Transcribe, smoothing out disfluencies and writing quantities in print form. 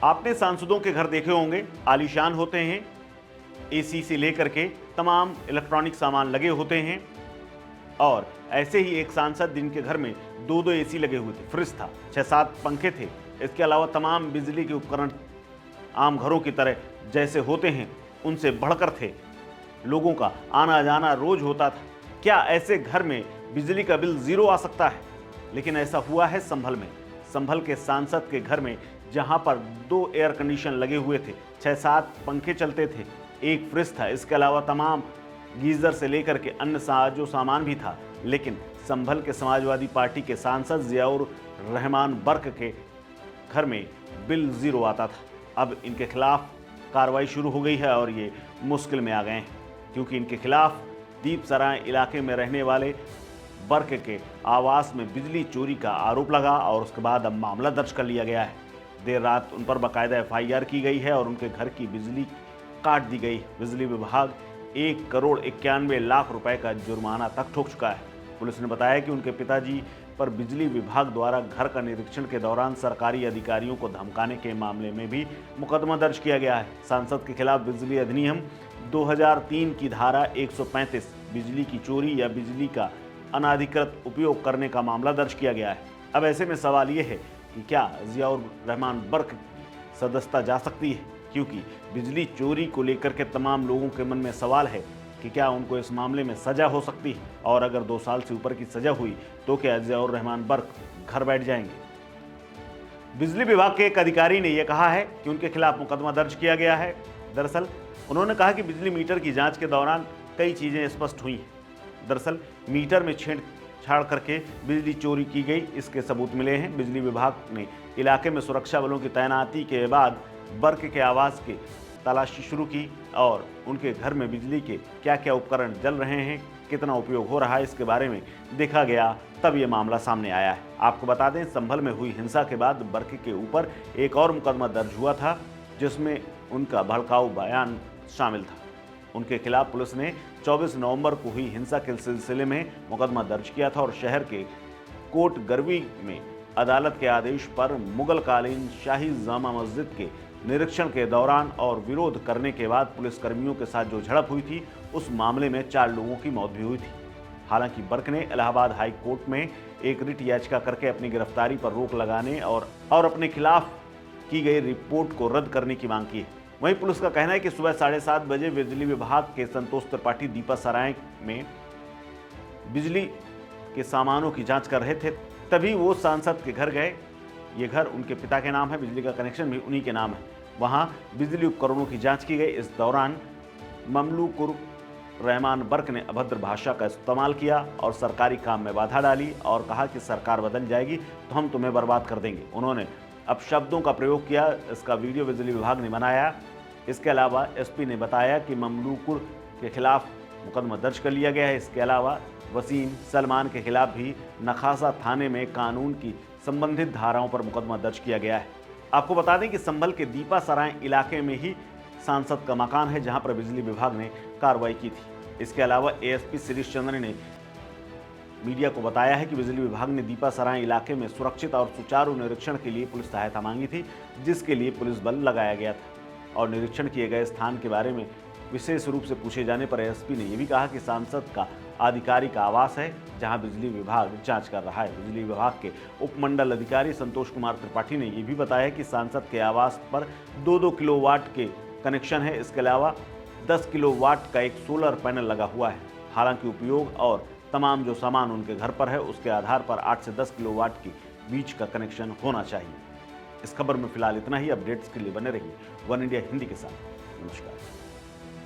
आपने सांसदों के घर देखे होंगे, आलीशान होते हैं, एसी से लेकर के तमाम इलेक्ट्रॉनिक सामान लगे होते हैं। और ऐसे ही एक सांसद जिनके घर में 2-2 एसी लगे हुए थे, फ्रिज था, 6-7 पंखे थे, इसके अलावा तमाम बिजली के उपकरण आम घरों की तरह जैसे होते हैं उनसे बढ़कर थे। लोगों का आना जाना रोज होता था। क्या ऐसे घर में बिजली का बिल जीरो आ सकता है? लेकिन ऐसा हुआ है संभल में। संभल के सांसद के घर में जहां पर 2 एयर कंडीशन लगे हुए थे, 6-7 पंखे चलते थे, एक फ्रिज था, इसके अलावा तमाम गीजर से लेकर के अन्य जो सामान भी था। लेकिन संभल के समाजवादी पार्टी के सांसद जियाउर रहमान बर्क के घर में बिल जीरो आता था। अब इनके खिलाफ कार्रवाई शुरू हो गई है और ये मुश्किल में आ गए हैं, क्योंकि इनके खिलाफ दीपसराय इलाके में रहने वाले बर्क के आवास में बिजली चोरी का आरोप लगा और उसके बाद अब मामला दर्ज कर लिया गया है। देर रात उन पर बाकायदा FIR की गई है और उनके घर की बिजली काट दी गई। बिजली विभाग 1,91,00,000 रुपए का जुर्माना तक ठोक चुका है। पुलिस ने बताया कि उनके पिताजी पर बिजली विभाग द्वारा घर का निरीक्षण के दौरान सरकारी अधिकारियों को धमकाने के मामले में भी मुकदमा दर्ज किया गया है। सांसद के खिलाफ बिजली अधिनियम 2003 की धारा 135 बिजली की चोरी या बिजली का अनाधिकृत उपयोग करने का मामला दर्ज किया गया है। अब ऐसे में सवाल ये है कि क्या जियाउर रहमान बर्क सदस्यता जा सकती है, क्योंकि बिजली चोरी को लेकर के तमाम लोगों के मन में सवाल है कि क्या उनको इस मामले में सजा हो सकती है, और अगर 2 साल से ऊपर की सजा हुई तो क्या जियाउर रहमान बर्क घर बैठ जाएंगे। बिजली विभाग के एक अधिकारी ने यह कहा है कि उनके खिलाफ मुकदमा दर्ज किया गया है। दरअसल उन्होंने कहा कि बिजली मीटर की जांच के दौरान कई चीजें स्पष्ट हुई हैं। दरअसल मीटर में छेड़छाड़ करके बिजली चोरी की गई, इसके सबूत मिले हैं। बिजली विभाग ने इलाके में सुरक्षा बलों की तैनाती के बाद बर्क के आवास की तलाशी शुरू की और उनके घर में बिजली के क्या क्या उपकरण जल रहे हैं, कितना उपयोग हो रहा है, इसके बारे में देखा गया। तब ये मामला सामने आया है। आपको बता दें, संभल में हुई हिंसा के बाद बर्क के ऊपर एक और मुकदमा दर्ज हुआ था, जिसमें उनका भड़काऊ बयान शामिल था। उनके खिलाफ पुलिस ने 24 नवंबर को हुई हिंसा के सिलसिले में मुकदमा दर्ज किया था और शहर के कोट गरवी में अदालत के आदेश पर मुगलकालीन शाही जामा मस्जिद के निरीक्षण के दौरान और विरोध करने के बाद पुलिस कर्मियों के साथ जो झड़प हुई थी, उस मामले में 4 लोगों की मौत भी हुई थी। हालांकि बर्क ने इलाहाबाद हाई कोर्ट में एक रिट याचिका करके अपनी गिरफ्तारी पर रोक लगाने और अपने खिलाफ की गई रिपोर्ट को रद्द करने की मांग की है। वहीं पुलिस का कहना है कि सुबह 7:30 बजे बिजली विभाग के संतोष त्रिपाठी दीपासराय में बिजली के सामानों की जांच कर रहे थे, तभी वो सांसद के घर गए। ये घर उनके पिता के नाम है, बिजली का कनेक्शन भी उन्हीं के नाम है। वहां बिजली उपकरणों की जांच की गई। इस दौरान ममलूकुर रहमान बर्क ने अभद्र भाषा का इस्तेमाल किया और सरकारी काम में बाधा डाली और कहा कि सरकार बदल जाएगी तो हम तुम्हें बर्बाद कर देंगे। उन्होंने अपशब्दों का प्रयोग किया। इसका वीडियो बिजली विभाग ने बनाया। इसके अलावा SP ने बताया कि ममलूकुर के खिलाफ मुकदमा दर्ज कर लिया गया है। इसके अलावा वसीम सलमान के खिलाफ भी नखासा थाने में कानून की संबंधित धाराओं पर मुकदमा दर्ज किया गया है। आपको बता दें कि संभल के दीपासराय इलाके में ही सांसद का मकान है, जहां पर बिजली विभाग ने कार्रवाई की थी। इसके अलावा ASP शिरीष चंद्र ने मीडिया को बताया है कि बिजली विभाग ने दीपासराय इलाके में सुरक्षित और सुचारू निरीक्षण के लिए पुलिस सहायता मांगी थी, जिसके लिए पुलिस बल लगाया गया था। और निरीक्षण किए गए स्थान के बारे में विशेष रूप से पूछे जाने पर ASP ने यह भी कहा कि सांसद का आधिकारिक आवास है, जहां बिजली विभाग जांच कर रहा है। बिजली विभाग के उपमंडल अधिकारी संतोष कुमार त्रिपाठी ने यह भी बताया कि सांसद के आवास पर 2-2 किलोवाट के कनेक्शन है। इसके अलावा 10 किलोवाट का एक सोलर पैनल लगा हुआ है। हालांकि उपयोग और तमाम जो सामान उनके घर पर है, उसके आधार पर 8 से 10 किलोवाट के बीच का कनेक्शन होना चाहिए। इस खबर में फिलहाल इतना ही। अपडेट्स के लिए बने रहिए वन इंडिया हिंदी के साथ। नमस्कार।